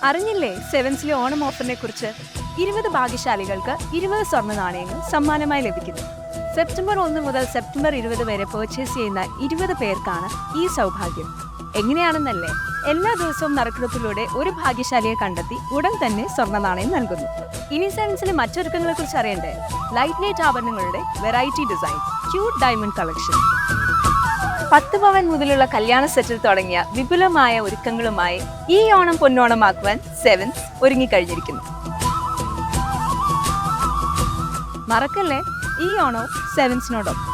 അറിഞ്ഞില്ലേ സെവൻസിലെ ഓണം ഓഫറിനെ കുറിച്ച്? 20 ഭാഗ്യശാലികൾക്ക് 20 സ്വർണ്ണ നാണയങ്ങൾ സമ്മാനമായി ലഭിക്കുന്നു. സെപ്റ്റംബർ 1 മുതൽ സെപ്റ്റംബർ 20 വരെ പർച്ചേസ് ചെയ്യുന്ന 20 പേർക്കാണ് ഈ സൗഭാഗ്യം. എങ്ങനെയാണെന്നല്ലേ? എല്ലാ ദിവസവും നറുക്കെടുപ്പിലൂടെ ഒരു ഭാഗ്യശാലിയെ കണ്ടെത്തി ഉടൻ തന്നെ സ്വർണ്ണ നാണയം നൽകുന്നു. ഇനി സെവൻസിലെ മറ്റൊരുക്കങ്ങളെ കുറിച്ച് അറിയണ്ടേ? ലൈറ്റ് വെയ്റ്റ് ആഭരണങ്ങളുടെ variety design, cute diamond collection, 10 പവൻ മുതലുള്ള കല്യാണ സെറ്റിൽ തുടങ്ങിയ വിപുലമായ ഒരുക്കങ്ങളുമായി ഈ ഓണം പൊന്നോണമാക്കുവാൻ സെവൻസ് ഒരുങ്ങിക്കഴിഞ്ഞിരിക്കുന്നു. മറക്കല്ലേ, ഈ ഓണവും സെവൻസിനോടൊപ്പം.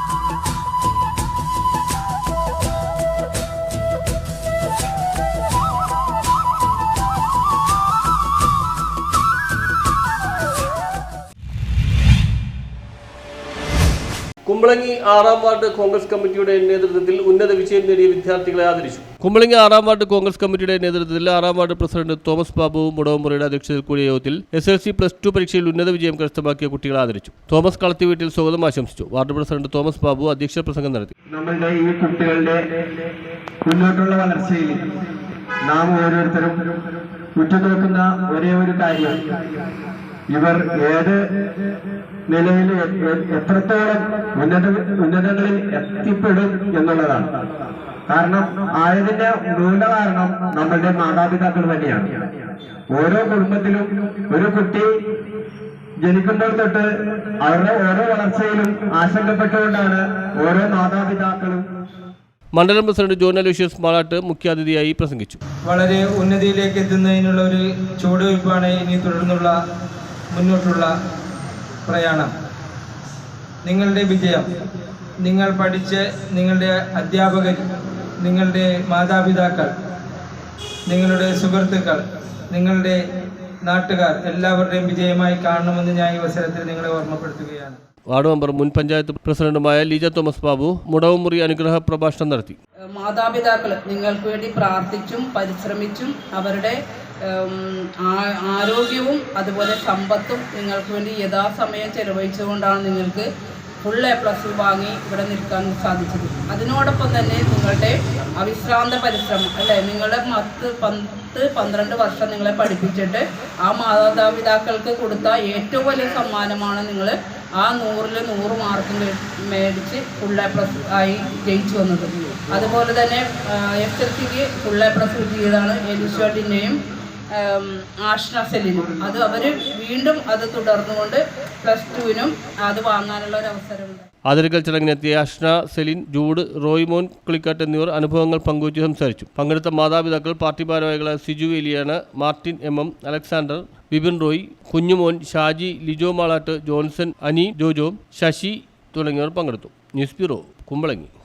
കുമ്പളങ്ങി 6-ാം വാർഡ് കോൺഗ്രസ് കമ്മിറ്റിയുടെ നേതൃത്വത്തിൽ ഉന്നത വിജയം നേടിയ വിദ്യാർത്ഥികളെ ആദരിച്ചു. കുമ്പളങ്ങി 6-ാം വാർഡ് കോൺഗ്രസ് കമ്മിറ്റിയുടെ നേതൃത്വത്തിൽ 6-ാം വാർഡ് പ്രസിഡന്റ് തോമസ് ബാബു മുടവമുറിയുടെ അധ്യക്ഷതയിൽ കൂടിയ യോഗത്തിൽ SLC+2 പരീക്ഷയിൽ ഉന്നത വിജയം കരസ്ഥമാക്കിയ കുട്ടികളെ ആദരിച്ചു. തോമസ് കളത്തി വീട്ടിൽ സ്വാഗതം ആശംസിച്ചു. വാർഡ് പ്രസിഡന്റ് തോമസ് ബാബു അധ്യക്ഷ പ്രസംഗം നടത്തി. നമ്മളുടെ ഈ കുട്ടികളുടെ മുന്നോട്ടുള്ള വളർച്ചയിൽ നാം ഓരോരുത്തരും ഉറ്റുനോക്കുന്ന ഒരേ ഒരു കാര്യം, ഇവർ ഏത് നിലയിൽ എത്രത്തോളം ഉന്നതങ്ങളിൽ എത്തിപ്പെടും എന്നുള്ളതാണ്. കാരണം ആയതിന്റെ മൂലകാരണം നമ്മളുടെ മാതാപിതാക്കൾ തന്നെയാണ്. ഓരോ കുടുംബത്തിലും ഒരു കുട്ടി ജനിക്കുമ്പോൾ തൊട്ട് അവരുടെ ഓരോ വളർച്ചയിലും ആശങ്കപ്പെട്ടുകൊണ്ടാണ് ഓരോ മാതാപിതാക്കളും. മണ്ഡലം പ്രസിഡന്റ് ജോൺ അലോഷ്യസ് മാളാട്ട് മുഖ്യാതിഥിയായി പ്രസംഗിച്ചു. വളരെ ഉന്നതിയിലേക്ക് എത്തുന്നതിനുള്ള ഒരു ചുവടുവയ്പ്പാണ് ഇനി തുടർന്നുള്ള മുന്നോട്ടുള്ള പ്രയാണം. നിങ്ങളുടെ വിജയം, നിങ്ങൾ പഠിച്ച് നിങ്ങളുടെ അധ്യാപകർ, നിങ്ങളുടെ മാതാപിതാക്കൾ, നിങ്ങളുടെ സുഹൃത്തുക്കൾ, നിങ്ങളുടെ നാട്ടുകാർ എല്ലാവരുടെയും വിജയമായി കാണണമെന്ന് ഞാൻ ഈ അവസരത്തിൽ നിങ്ങളെ ഓർമ്മപ്പെടുത്തുകയാണ്. വാർഡ് മെമ്പർ മുൻ പഞ്ചായത്ത് പ്രസിഡന്റുമായ ലീജ തോമസ് ബാബു മുടവമുറി അനുഗ്രഹ പ്രഭാഷണം നടത്തി. മാതാപിതാക്കൾ നിങ്ങൾക്ക് വേണ്ടി പ്രാർത്ഥിച്ചും പരിശ്രമിച്ചും അവരുടെ ആരോഗ്യവും അതുപോലെ സമ്പത്തും നിങ്ങൾക്ക് വേണ്ടി യഥാസമയം ചെലവഴിച്ചുകൊണ്ടാണ് നിങ്ങൾക്ക് ഫുൾ A+ വാങ്ങി ഇവിടെ നിൽക്കാൻ സാധിച്ചത്. അതിനോടൊപ്പം തന്നെ നിങ്ങളുടെ അവിശ്രാന്ത പരിശ്രമം അല്ലേ, നിങ്ങളുടെ 10-12 വർഷം നിങ്ങളെ പഠിപ്പിച്ചിട്ട് ആ മാതാപിതാക്കൾക്ക് കൊടുത്ത ഏറ്റവും വലിയ സമ്മാനമാണ് നിങ്ങൾ ആ 100-ൽ 100 മാർക്കും മേടിച്ച് ഫുൾ A+ ആയി ജയിച്ചു വന്നത്. അതുപോലെ തന്നെ SLCക്ക് ഫുൾ A+ കിട്ടിയതാണ് എലിശ്വട്ടിൻ്റെയും ആഷ്ന സെലിനും. അത് അവർ വീണ്ടും അത് തുടർന്നുകൊണ്ട് +2-നും അത് വാങ്ങാനുള്ള ഒരു അവസരമുണ്ട്. ആദരിക്കൽ ചടങ്ങിനെത്തിയ ആഷ്ന സെലിൻ, ജൂഡ്, റോയ്മോൻ കുളിക്കാട്ട് എന്നിവർ അനുഭവങ്ങൾ പങ്കുവച്ച് സംസാരിച്ചു. പങ്കെടുത്ത മാതാപിതാക്കൾ പാർട്ടി ഭാരവാഹികളായ സിജു എലിയാണ്, മാർട്ടിൻ MM, അലക്സാണ്ടർ, വിപിൻ റോയ്, കുഞ്ഞുമോൻ, ഷാജി, ലിജോ മാളാട്ട്, ജോൺസൺ, അനി, ജോജോ, ശശി തുടങ്ങിയവർ പങ്കെടുത്തു. News bureau, Kumbalangi.